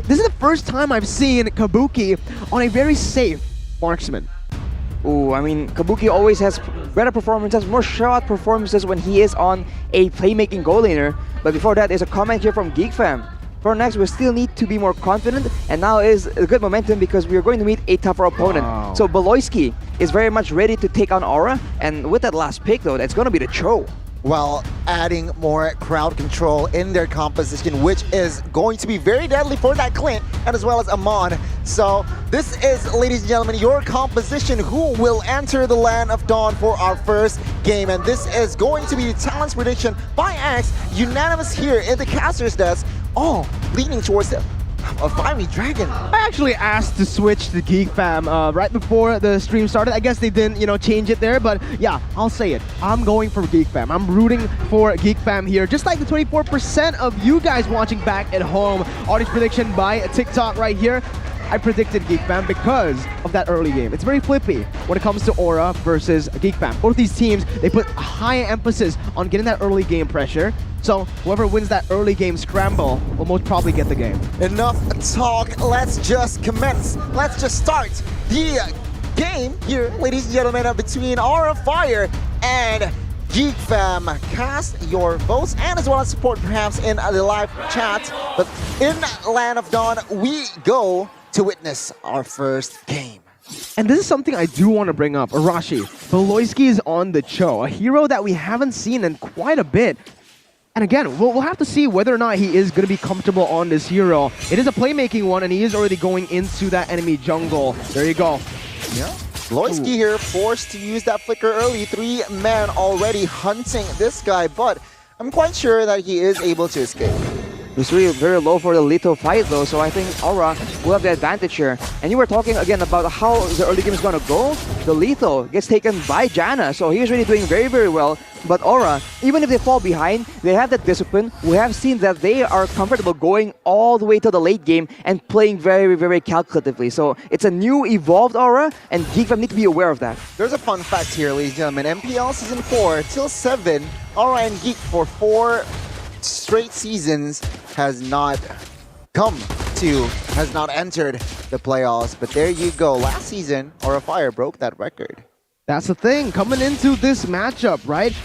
This is the first time I've seen Kabuki on a very safe marksman. Ooh, I mean, Kabuki always has better performances, more shot performances when he is on a playmaking goal laner. But before that, there's a comment here from GEEK Fam. For next, we still need to be more confident, and now is a good momentum because we are going to meet a tougher opponent. Wow. So Beloyski is very much ready to take on Aura, and with that last pick though, that's going to be the Cho. While adding more crowd control in their composition, which is going to be very deadly for that Clint and as well as Amon. So this is, ladies and gentlemen, your composition who will enter the Land of Dawn for our first game. And this is going to be the talents prediction by Axe, unanimous here in the caster's desk, all leaning towards a fiery dragon. I actually asked to switch to GEEK Fam right before the stream started. I guess they didn't, change it there, but yeah, I'll say it. I'm going for GEEK Fam. I'm rooting for GEEK Fam here, just like the 24% of you guys watching back at home. Audience prediction by TikTok right here. I predicted GEEK Fam because of that early game. It's very flippy when it comes to Aura versus GEEK Fam. Both these teams, they put a high emphasis on getting that early game pressure. So whoever wins that early game scramble will most probably get the game. Enough talk, let's just commence. Let's just start the game here, ladies and gentlemen, between Aura Fire and GEEK Fam. Cast your votes and as well as support perhaps in the live chat. But in Land of Dawn, we go to witness our first game. And this is something I do want to bring up. Arashi, Beloyski is on the Cho, a hero that we haven't seen in quite a bit. And again, we'll have to see whether or not he is going to be comfortable on this hero. It is a playmaking one, and he is already going into that enemy jungle. There you go. Yeah. Beloyski here forced to use that flicker early. 3 men already hunting this guy, but I'm quite sure that he is able to escape. It's really very low for the lethal fight though, so I think Aura will have the advantage here. And you were talking again about how the early game is going to go. The lethal gets taken by Janna, so he's really doing very, very well. But Aura, even if they fall behind, they have that discipline. We have seen that they are comfortable going all the way to the late game and playing very, very calculatively. So it's a new evolved Aura, and GEEK Fam need to be aware of that. There's a fun fact here, ladies and gentlemen. MPL Season 4 till 7, Aura and GEEK for 4 straight seasons has not entered the playoffs. But there you go. Last season, Aura Fire broke that record. That's the thing, coming into this matchup, right?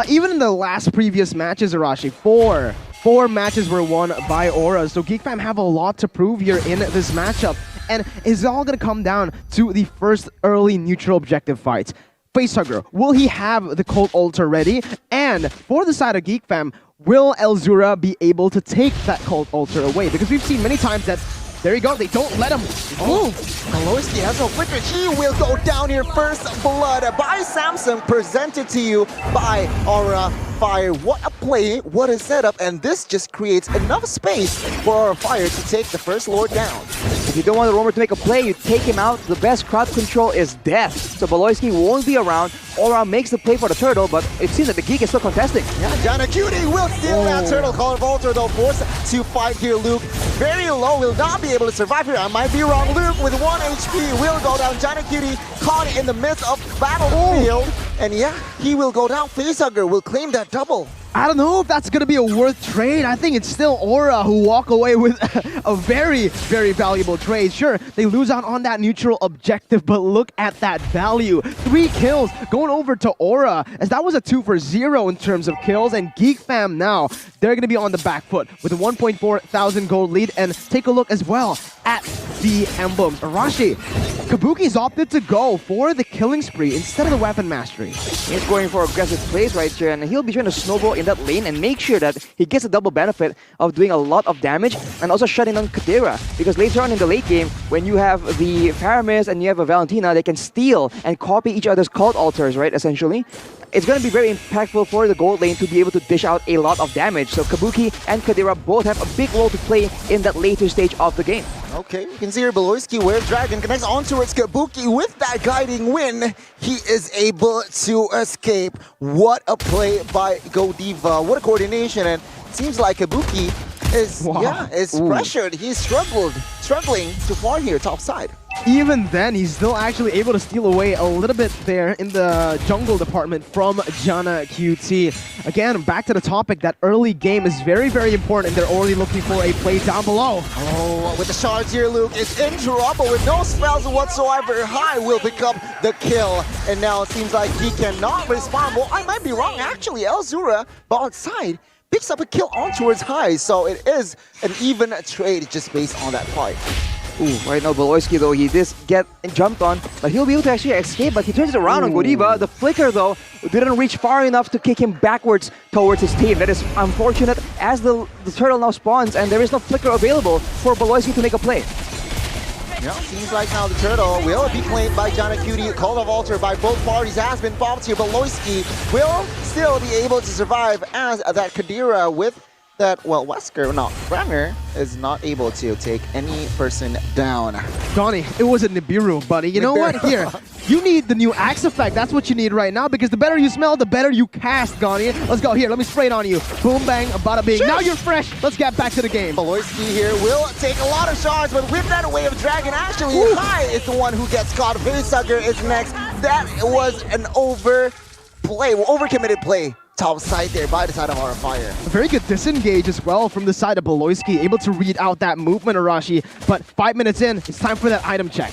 Even in the last previous matches, Arashi, four matches were won by Aura. So GEEK Fam have a lot to prove here in this matchup. And it's all going to come down to the first early neutral objective fights. Facehugger, will he have the Cult Altar ready? And for the side of GEEK Fam, will Elzura be able to take that Cult Altar away? Because we've seen many times that, there you go, they don't let him move. Beloyski has no flicker. He will go down here. First blood by Samsung, presented to you by Aura Fire. What a play, what a setup, and this just creates enough space for Aura Fire to take the first Lord down. If you don't want the roamer to make a play, you take him out. The best crowd control is death. So Beloyski won't be around. Aura makes the play for the turtle, but it seems that the GEEK is still contesting. Yeah, Janna Cutie will steal that turtle. Call of Altar though, forced to fight here. Luke very low, will not be able to survive here. I might be wrong. Luke with 1 HP will go down. Janna Cutie caught in the midst of battlefield. And yeah, he will go down. Facehugger will claim that double. I don't know if that's going to be a worth trade. I think it's still Aura who walk away with a very, very valuable trade. Sure, they lose out on that neutral objective, but look at that value. 3 kills going over to Aura, as that was a 2 for 0 in terms of kills. And GEEK Fam now, they're going to be on the back foot with a 1.4 thousand gold lead. And take a look as well at the emblems. Arashi, Kabuki's opted to go for the killing spree instead of the weapon mastery. He's going for aggressive plays right here, and he'll be trying to snowball in that lane and make sure that he gets a double benefit of doing a lot of damage and also shutting down Kadira. Because later on in the late game, when you have the Paramis and you have a Valentina, they can steal and copy each other's cult altars, right, essentially. It's going to be very impactful for the gold lane to be able to dish out a lot of damage. So Kabuki and Kadira both have a big role to play in that later stage of the game. Okay, you can see here Beloyski where Dragon connects on towards Kabuki with that guiding win. He is able to escape. What a play by Godiva. What a coordination. And it seems like Kabuki is Wow. is pressured. He's struggling to farm here top side. Even then, he's still actually able to steal away a little bit there in the jungle department from Jana QT. Again, back to the topic, that early game is very, very important, and they're already looking for a play down below. Oh, with the shards here, Luke is in trouble with no spells whatsoever. High will pick up the kill, and now it seems like he cannot respond. Well, I might be wrong, actually. Elzura, ball side, picks up a kill on towards High, so it is an even trade just based on that part. Ooh, right now Beloyski though, he did get jumped on, but he'll be able to actually escape, but he turns it around on Godiva. The flicker though didn't reach far enough to kick him backwards towards his team. That is unfortunate as the turtle now spawns and there is no flicker available for Beloyski to make a play. Yeah, seems like now the turtle will be claimed by Jana Cutie. Call of Altar by both parties has been popped here, but Loisky will still be able to survive as that Kadira with that, well, Wesker, no, Brenner is not able to take any person down. Donnie, it was a Nibiru, buddy. You know what? Here, you need the new Axe effect. That's what you need right now, because the better you smell, the better you cast, Donnie. Let's go. Here, let me spray it on you. Boom, bang, bada bing. Now you're fresh. Let's get back to the game. Beloyski here will take a lot of shots, but with that away of Dragon, actually, High is the one who gets caught. Facehugger is next. That was an overcommitted play. Top side there by the side of our fire. A very good disengage as well from the side of Beloyski, able to read out that movement, Arashi. But 5 minutes in, it's time for that item check.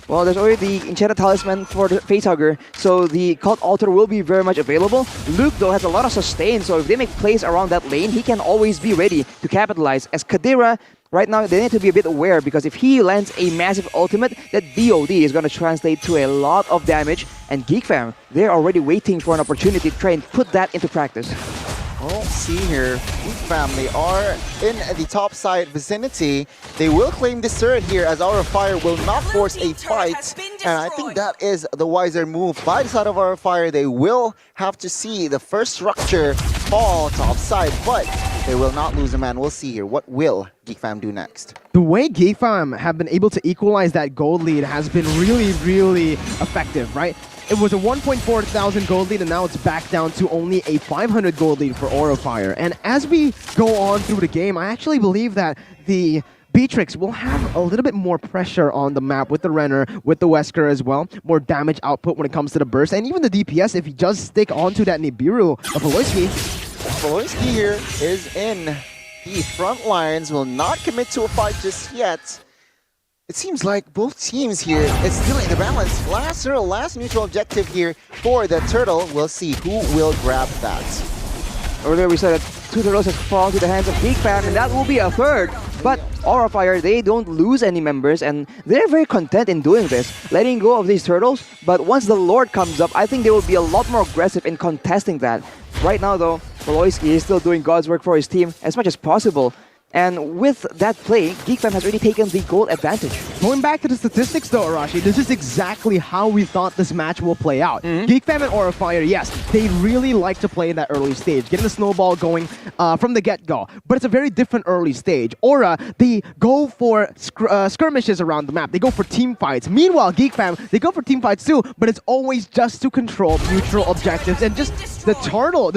Well, there's already the Enchanted Talisman for the Facehugger, so the Cult Altar will be very much available. Luke, though, has a lot of sustain, so if they make plays around that lane, he can always be ready to capitalize. As Kadira, right now, they need to be a bit aware, because if he lands a massive ultimate, that DOD is going to translate to a lot of damage. And GEEK fam, they're already waiting for an opportunity to try and put that into practice. Well, see here, GEEK family are in the top side vicinity. They will claim this turret here as our fire will not force a fight. And I think that is the wiser move by the side of our fire. They will have to see the first structure fall top side, but they will not lose a man. We'll see here. What will GEEK fam do next? The way GEEK fam have been able to equalize that gold lead has been really, really effective, right? It was a 1.4 thousand gold lead, and now it's back down to only a 500 gold lead for Aura Fire. And as we go on through the game, I actually believe that the Beatrix will have a little bit more pressure on the map with the Renner, with the Wesker as well. More damage output when it comes to the burst, and even the DPS if he does stick onto that Nibiru of Beloyski. Beloyski here is in the front lines, will not commit to a fight just yet. It seems like both teams here is still in the balance. Last neutral objective here for the turtle. We'll see who will grab that. Earlier we said that 2 turtles has fallen to the hands of GEEK fam, and that will be a third. But Aura Fire, they don't lose any members, and they're very content in doing this, letting go of these turtles. But once the Lord comes up, I think they will be a lot more aggressive in contesting that. Right now though, Beloyski is still doing God's work for his team as much as possible. And with that play, GEEK fam has already taken the goal advantage. Going back to the statistics though, Arashi, this is exactly how we thought this match will play out. GEEK fam and Aura Fire, yes, they really like to play in that early stage, getting the snowball going from the get-go. But it's a very different early stage. Aura, they go for skirmishes around the map. They go for team fights. Meanwhile, GEEK fam, they go for team fights too, but it's always just to control neutral objectives and just the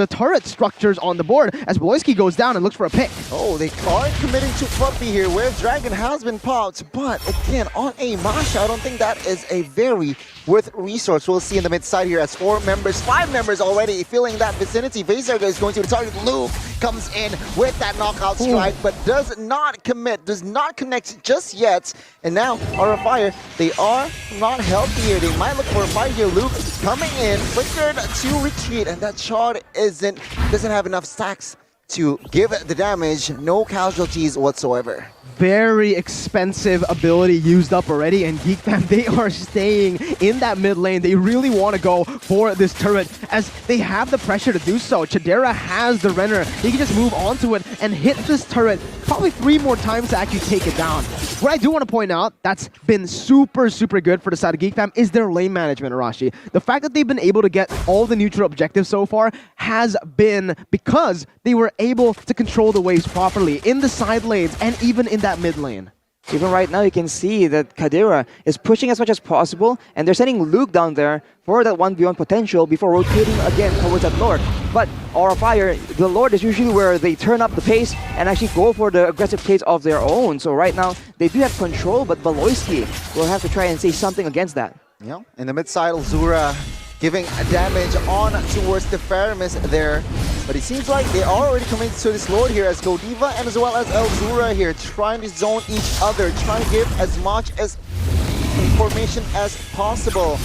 turret structures on the board as Beloyski goes down and looks for a pick. Oh, they are committing to Fluffy here, where Dragon has been popped, but again, on a Masha, I don't think that is a very worth resource. We'll see in the mid side here as 5 members already filling that vicinity. Vaserga is going to target. Luke comes in with that knockout strike, but does not commit, does not connect just yet. And now, Aura Fire, they are not healthy here. They might look for a fight here. Luke coming in, flickered to retreat, and that shard doesn't have enough stacks to give the damage. No casualties whatsoever. Very expensive ability used up already, and GEEK fam, they are staying in that mid lane. They really want to go for this turret as they have the pressure to do so. Chadera has the Renner. He can just move onto it and hit this turret probably 3 more times to actually take it down. What I do want to point out that's been super, super good for the side of GEEK fam is their lane management, Arashi. The fact that they've been able to get all the neutral objectives so far has been because they were able to control the waves properly in the side lanes and even in that mid lane. Even right now, you can see that Kadira is pushing as much as possible, and they're sending Luke down there for that 1v1 potential before rotating again towards that Lord. But Aura Fire, the Lord is usually where they turn up the pace and actually go for the aggressive plays of their own. So right now, they do have control, but Baloyski will have to try and say something against that. Yeah, in the mid side, Elzura giving damage on towards the Faramis there. But it seems like they are already coming to this Lord here as Godiva and as well as Elzura here, trying to zone each other, trying to give as much as information as possible.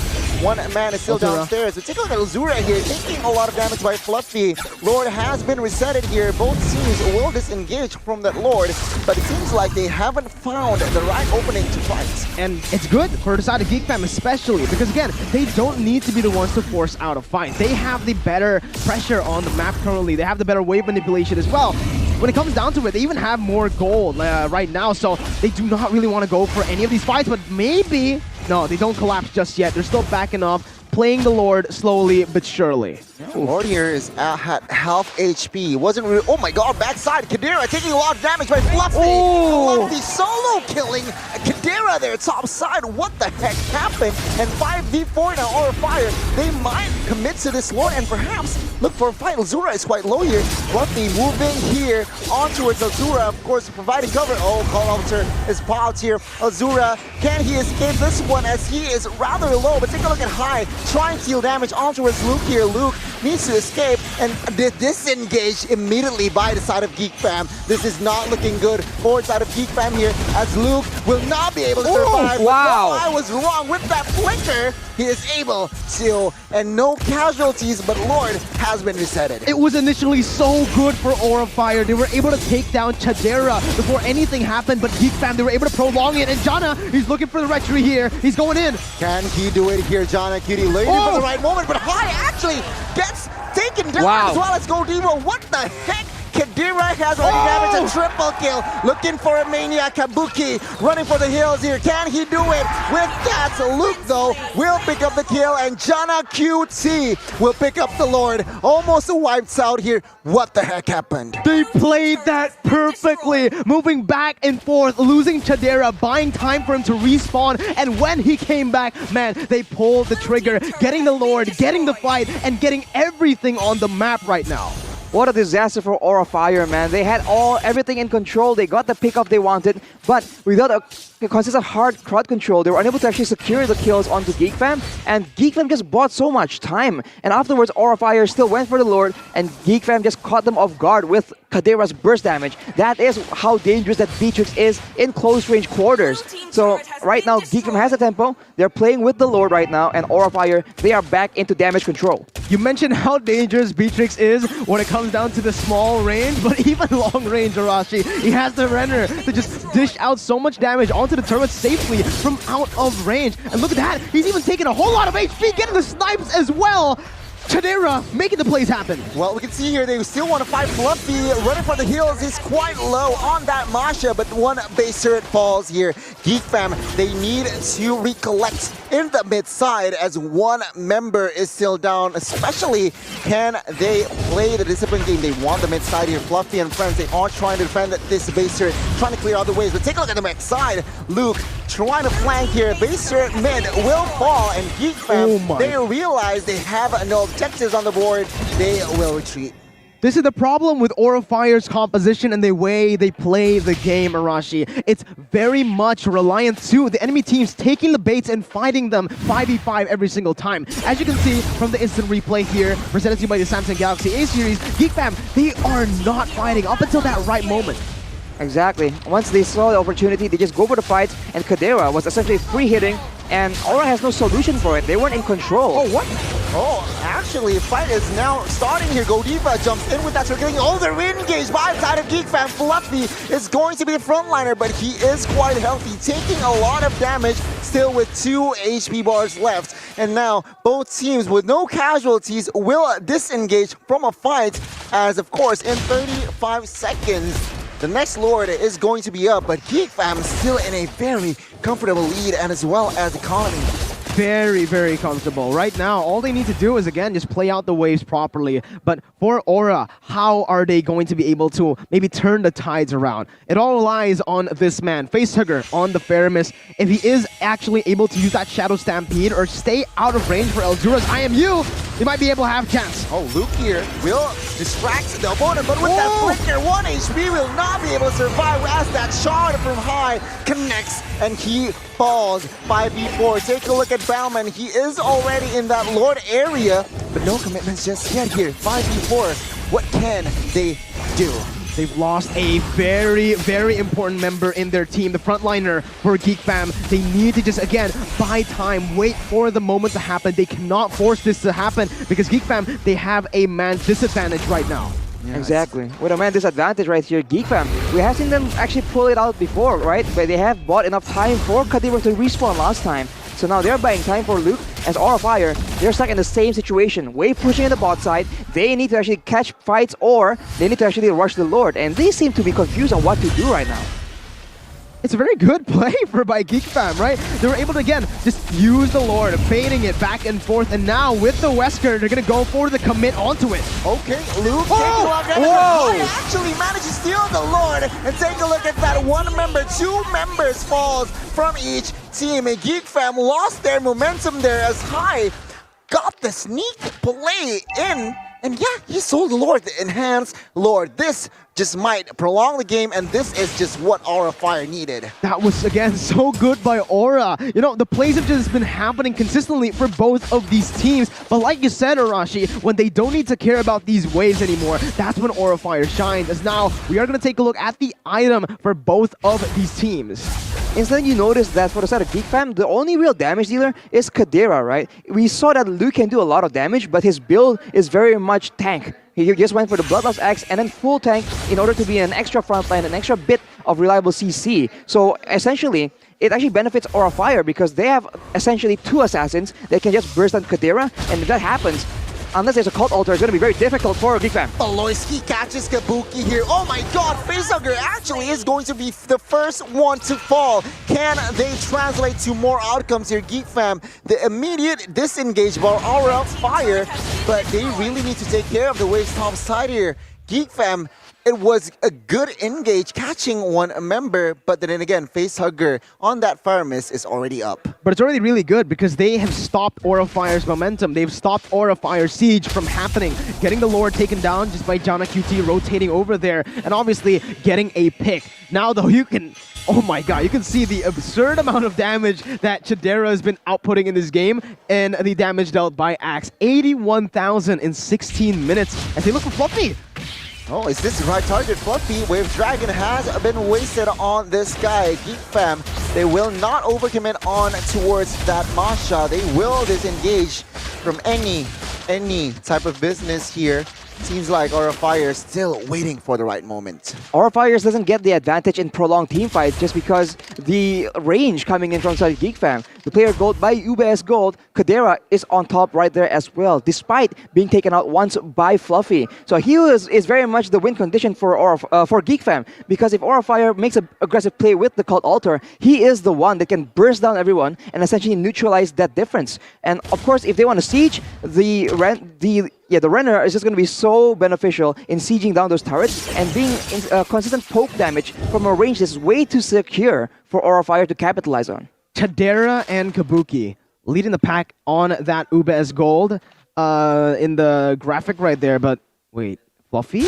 One man is still downstairs. But take a look at Elzura here, taking a lot of damage by Fluffy. Lord has been resetted here. Both teams will disengage from that Lord, but it seems like they haven't found the right opening to fight. And it's good for the side of GEEK Fam especially, because again, they don't need to be the ones to force out a fight. They have the better pressure on the map currently. They have the better wave manipulation as well. When it comes down to it, they even have more gold right now, so they do not really want to go for any of these fights, but maybe... No, they don't collapse just yet. They're still backing off, playing the Lord slowly but surely. Lord here is at half HP. Wasn't really. Oh my god, backside. Kadira taking a lot of damage by Fluffy. Oh. Fluffy solo killing Kadira there, top side. What the heck happened? And 5v4 now, Aura Fire. They might commit to this Lord and perhaps look for a fight. Elzura is quite low here. Fluffy moving here on towards Elzura, of course, providing cover. Oh, Call Officer is popped here. Elzura, can he escape this one as he is rather low? But take a look at High, trying to deal damage on towards Luke here. Luke needs to escape and disengage immediately by the side of GEEK Fam. This is not looking good for the side of GEEK Fam here, as Luke will not be able to survive. Wow. I was wrong with that flicker. He is able to, and no casualties, but Lord has been resetted. It was initially so good for Aura Fire. They were able to take down Chadera before anything happened, but GEEK Fam, they were able to prolong it. And Jana, he's looking for the retry here. He's going in. Can he do it here, Jana Cutie? Waiting for the right moment, but High actually gets taken down as well as Godiva. What the heck? Kadira has already damaged a triple kill. Looking for a Maniac. Kabuki running for the hills here. Can he do it? With that, Luke, though, will pick up the kill, and Jana QT will pick up the Lord. Almost wiped out here. What the heck happened? They played that perfectly, moving back and forth, losing Chadera, buying time for him to respawn, and when he came back, man, they pulled the trigger, getting the Lord, getting the fight, and getting everything on the map right now. What a disaster for Aura Fire, man. They had everything in control. They got the pickup they wanted, but without a consistent hard crowd control, they were unable to actually secure the kills onto GEEK Fam, and GEEK Fam just bought so much time. And afterwards, Aura Fire still went for the Lord, and GEEK Fam just caught them off guard with Kadira's burst damage. That is how dangerous that Beatrix is in close range quarters. So right now, GEEK Fam has a tempo. They're playing with the Lord right now, and Aura Fire, they are back into damage control. You mentioned how dangerous Beatrix is when it comes down to the small range, but even long range, Arashi, he has the Renner to just dish out so much damage onto the turret safely from out of range. And look at that, he's even taking a whole lot of HP, getting the snipes as well. Chadera making the plays happen. Well, we can see here they still want to fight Fluffy. Running for the hills is quite low on that Masha, but one base turret falls here. GEEK Fam, they need to recollect in the mid side as one member is still down. Especially, can they play the discipline game? They want the mid side here. Fluffy and friends, they are trying to defend this base turret, trying to clear other ways. But take a look at the mid side. Luke trying to flank here. Base turret mid will fall, and GEEK Fam, they realize they have no objectives on the board. They will retreat. This is the problem with Aura Fire's composition and the way they play the game, Arashi. It's very much reliant to the enemy teams taking the baits and fighting them 5v5 every single time. As you can see from the instant replay here, presented to you by the Samsung Galaxy A series, GEEK Fam, they are not fighting up until that right moment. Exactly. Once they saw the opportunity, they just go for the fight, and Kadira was essentially free hitting, and Aura has no solution for it. They weren't in control. Oh, what? Oh, actually, fight is now starting here. Godiva jumps in with that, so getting all the re-engaged by the side of GEEK Fam. Fluffy is going to be the frontliner, but he is quite healthy, taking a lot of damage, still with 2 HP bars left. And now, both teams with no casualties will disengage from a fight, as of course, in 35 seconds, the next Lord is going to be up, but GEEK Fam still in a very comfortable lead, and as well as economy. very, very comfortable. Right now, all they need to do is, again, just play out the waves properly. But for Aura, how are they going to be able to maybe turn the tides around? It all relies on this man, Facehugger, on the Faramis. If he is actually able to use that Shadow Stampede or stay out of range for Eldura's IMU, they might be able to have a chance. Oh, Luke here will distract the opponent, but with that flicker, 1 HP will not be able to survive as that shard from high connects and he falls 5v4. Take a look at Bauman. He is already in that Lord area, but no commitments just yet here. 5v4. What can they do? They've lost a very, very important member in their team, the frontliner for GEEK Fam. They need to just, again, buy time, wait for the moment to happen. They cannot force this to happen because GEEK Fam, they have a man's disadvantage right now. Yeah, exactly. With a man disadvantage right here, GEEK Fam, we have seen them actually pull it out before, right? But they have bought enough time for Kadira to respawn last time. So now they're buying time for Luke as Aura Fire. They're stuck in the same situation. Wave pushing in the bot side. They need to actually catch fights or they need to actually rush the Lord. And they seem to be confused on what to do right now. It's a very good play by GEEK Fam, right? They were able to, again, just use the Lord, baiting it back and forth. And now with the Wesker, they're going to go for the commit onto it. Okay, Luke taking a look at it. He actually managed to steal the Lord. And take a look at that. 1 member, 2 members falls from each team. And GEEK Fam lost their momentum there as High got the sneak play in. And yeah, he sold the Lord, the enhanced Lord. This just might prolong the game, and this is just what Aura Fire needed. That was, again, so good by Aura. You know, the plays have just been happening consistently for both of these teams. But like you said, Arashi, when they don't need to care about these waves anymore, that's when Aura Fire shines. As now, we are going to take a look at the item for both of these teams. Instead, you notice that for the side of GEEK Fam, the only real damage dealer is Kadira, right? We saw that Luke can do a lot of damage, but his build is very much tank. He just went for the Bloodlust Axe and then full tank in order to be an extra frontline, an extra bit of reliable CC. So essentially, it actually benefits Aura Fire because they have essentially 2 assassins that can just burst on Kadira, and if that happens, unless there's a cult altar, it's going to be very difficult for GEEK Fam. Aloyski catches Kabuki here. Oh my god, Facehugger actually is going to be the first one to fall. Can they translate to more outcomes here? GEEK Fam, the immediate disengage by Aura Fire, but they really need to take care of the waves top side here. GEEK Fam, it was a good engage catching 1 member, but then again, Facehugger on that Faramis is already up. But it's already really good because they have stopped Aura Fire's momentum. They've stopped Aura Fire's siege from happening. Getting the Lord taken down just by Jana QT rotating over there and obviously getting a pick. Now though, you can... Oh my god, you can see the absurd amount of damage that Chidera has been outputting in this game and the damage dealt by Axe. 81,000 in 16 minutes as they look for Fluffy. Oh, is this the right target? Fluffy, Wave Dragon has been wasted on this guy. GEEK Fam, they will not overcommit on towards that Masha. They will disengage from any type of business here. Seems like Aura Fire is still waiting for the right moment. Aura Fires doesn't get the advantage in prolonged team fights just because the range coming in from side GEEK Fam. The player gold by UBS Gold, Kadera is on top right there as well, despite being taken out once by Fluffy. So he is very much the win condition for GEEK Fam, because if Aura Fire makes an aggressive play with the Cult Altar, he is the one that can burst down everyone and essentially neutralize that difference. And of course, if they want to siege, the Renner is just going to be so beneficial in sieging down those turrets and being consistent poke damage from a range that's way too secure for Aura Fire to capitalize on. Chadera and Kabuki leading the pack on that UBS Gold in the graphic right there, but wait, Fluffy?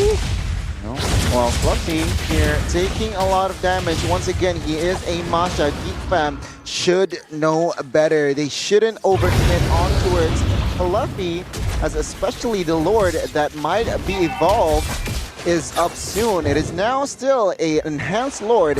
No. Well, Fluffy here taking a lot of damage. Once again, he is a Masha. GEEK Fam should know better. They shouldn't overcommit on towards Fluffy, as especially the Lord that might be evolved is up soon. It is now still an enhanced Lord,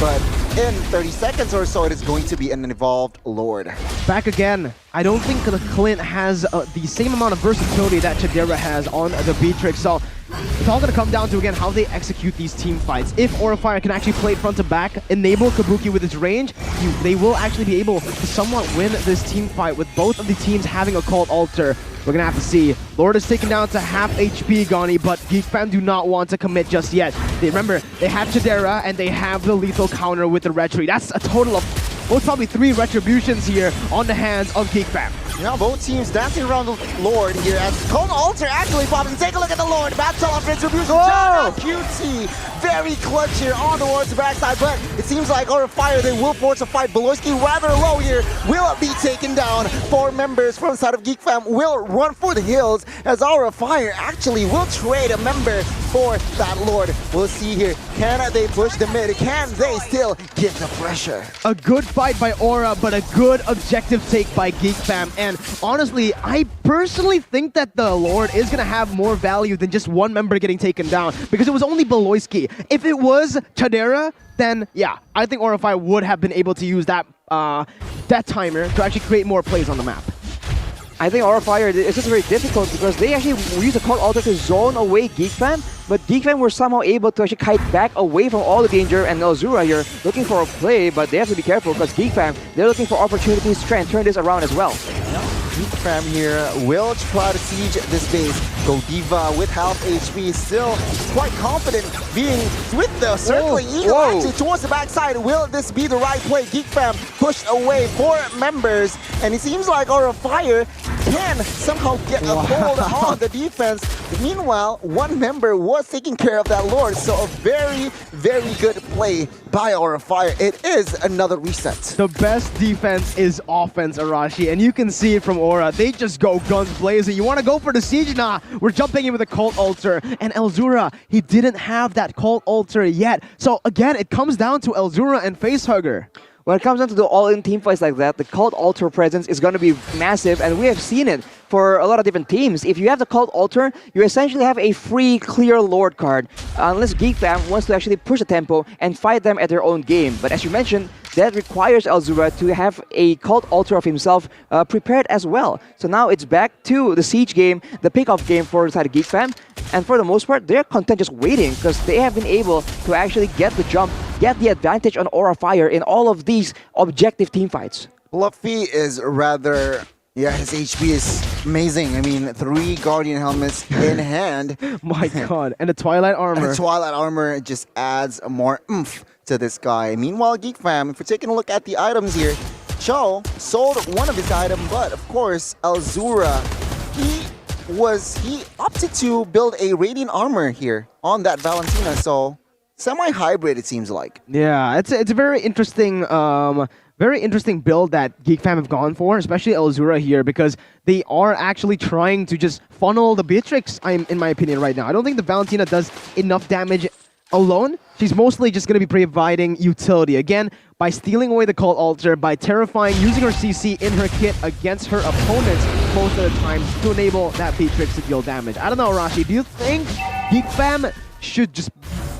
but in 30 seconds or so, it is going to be an evolved Lord. Back again. I don't think the Clint has the same amount of versatility that Chadera has on the Beatrix, so it's all going to come down to, again, how they execute these team fights. If Aura Fire can actually play front to back, enable Kabuki with its range, they will actually be able to somewhat win this team fight with both of the teams having a Cult Altar. We're going to have to see. Lord is taken down to half HP, Gani, but GEEK Fam do not want to commit just yet. Remember, they have Chadera and they have the lethal counter with the Retreat. That's a total of most probably 3 retributions here on the hands of GEEK Fam. Now both teams dancing around the Lord here as Cold Altar actually popping. Take a look at the Lord. Battle of Retribution. Whoa! QT very clutch here on towards the backside, but it seems like Aura Fire, they will force a fight. Beloyski rather low here, will be taken down. 4 members from the side of GEEK Fam will run for the hills as Aura Fire actually will trade a member for that Lord. We'll see here, can they push the mid? Can they still get the pressure? A good fight by Aura, but a good objective take by GEEK Fam. And honestly, I personally think that the Lord is going to have more value than just one member getting taken down, because it was only Beloyski. If it was Chadera, then yeah, I think Aura Fire would have been able to use that timer to actually create more plays on the map. I think Aura Fire is just very difficult because they actually used the Cold Altar to zone away GEEK Fam, but GEEK Fam were somehow able to actually kite back away from all the danger, and Elzura here looking for a play, but they have to be careful because GEEK Fam, they're looking for opportunities to try and turn this around as well. GEEK Fam here will try to siege this base. Godiva with half HP, still quite confident being with the circling eagle actually towards the backside. Will this be the right play? GEEK Fam pushed away 4 members, and it seems like Aura Fire can somehow get a hold on the defense. Meanwhile, 1 member was taking care of that Lord, so a very, very good play by Aura Fire. It is another reset. The best defense is offense, Arashi, and you can see it from Aura. They just go guns blazing. You want to go for the siege? Nah, we're jumping in with a Cult Altar. And Elzura, he didn't have that Cult Altar yet. So again, it comes down to Elzura and Facehugger. When it comes down to the all-in team fights like that, the Cult Altar presence is going to be massive, and we have seen it for a lot of different teams. If you have the Cult Altar, you essentially have a free, clear Lord card, unless GEEK Fam wants to actually push the tempo and fight them at their own game. But as you mentioned, that requires Elzura to have a Cult Altar of himself prepared as well. So now it's back to the siege game, the pick-off game for the side of GEEK Fam. And for the most part, they're content just waiting because they have been able to actually get the jump, get the advantage on Aura Fire in all of these objective team fights. Fluffy is rather... Yeah, his HP is amazing. I mean, 3 Guardian helmets in hand. My god, and the Twilight Armor. And the Twilight Armor just adds more oomph to this guy. Meanwhile, GEEK Fam, if we're taking a look at the items here, Cho sold one of his items, but of course, Elzura, he opted to build a Radiant Armor here on that Valentina, so semi-hybrid it seems like. Yeah, it's a very interesting build that GEEK Fam have gone for, especially Elzura here, because they are actually trying to just funnel the Beatrix, in my opinion, right now. I don't think the Valentina does enough damage alone. She's mostly just going to be providing utility. Again, by stealing away the Cult Altar, by terrifying, using her CC in her kit against her opponents most of the time to enable that Beatrix to deal damage. I don't know, Rashi, do you think GEEK Fam should just,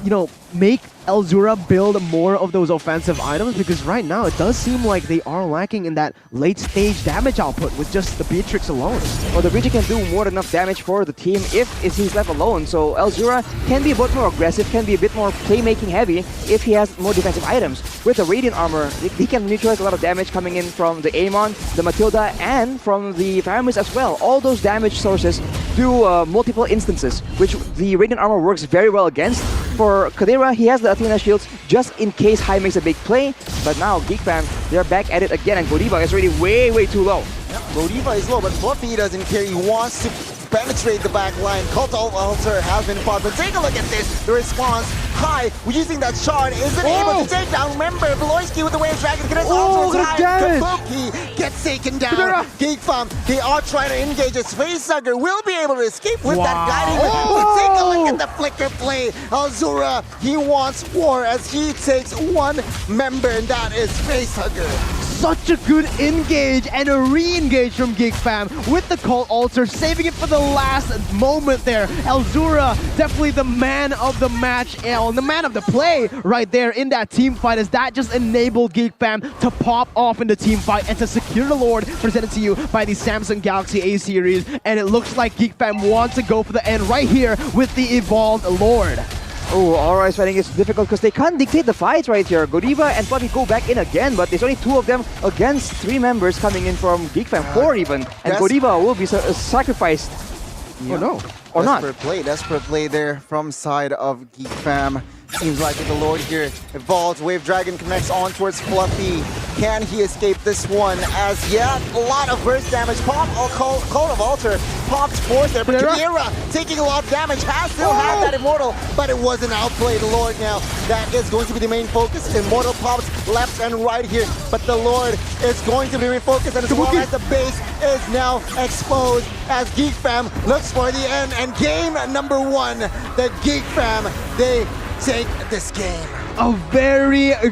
you know, make Elzura build more of those offensive items? Because right now it does seem like they are lacking in that late stage damage output with just the Beatrix alone. Well, the Beatrix can do more than enough damage for the team if he's left alone. So Elzura can be a bit more aggressive, can be a bit more playmaking heavy if he has more defensive items. With the Radiant Armor, he can neutralize a lot of damage coming in from the Amon, the Matilda, and from the Faramis as well. All those damage sources do multiple instances, which the Radiant Armor works very well against. For Kadira, he has the Athena shields just in case Hai makes a big play. But now GEEK Fam, they're back at it again, and Godiva is already way, way too low. Yep, Godiva is low, but Fluffy doesn't care. He wants to penetrate the back line. Cult Altar has been fought, but take a look at this. The response, Hai, using that shard, isn't able to take down. Remember, Beloyski with the Wave Dragon, gets also tied. Kabuki gets taken down. GEEK Fam, they are trying to engage. His Facehugger will be able to escape with that guiding. But take a look at the flicker play. Elzura, he wants war as he takes 1 member, and that is Facehugger. Such a good engage and a re-engage from GEEK Fam with the Cult Altar, saving it for the last moment there. Elzura, definitely the man of the match, the man of the play right there in that team fight, as that just enabled GEEK Fam to pop off in the team fight and to secure the Lord presented to you by the Samsung Galaxy A series. And it looks like GEEK Fam wants to go for the end right here with the Evolved Lord. Oh, Aura's fighting is difficult because they can't dictate the fights right here. Godiva and Fluffy go back in again, but there's only 2 of them against 3 members coming in from GEEK Fam, 4 even. And Godiva will be sacrificed. Oh no. Or not. Desperate play there from side of GEEK Fam. Seems like the Lord here evolves. Wave Dragon connects on towards Fluffy. Can he escape this one? As yet, a lot of burst damage. Pop, Call of Altar pops forth there, but Kira taking a lot of damage. Still has that Immortal, but it wasn't outplayed. The Lord now, that is going to be the main focus. Immortal pops left and right here, but the Lord is going to be refocused, and as well as the base is now exposed as GEEK Fam looks for the end. And game number 1, the GEEK Fam, they take this game. A very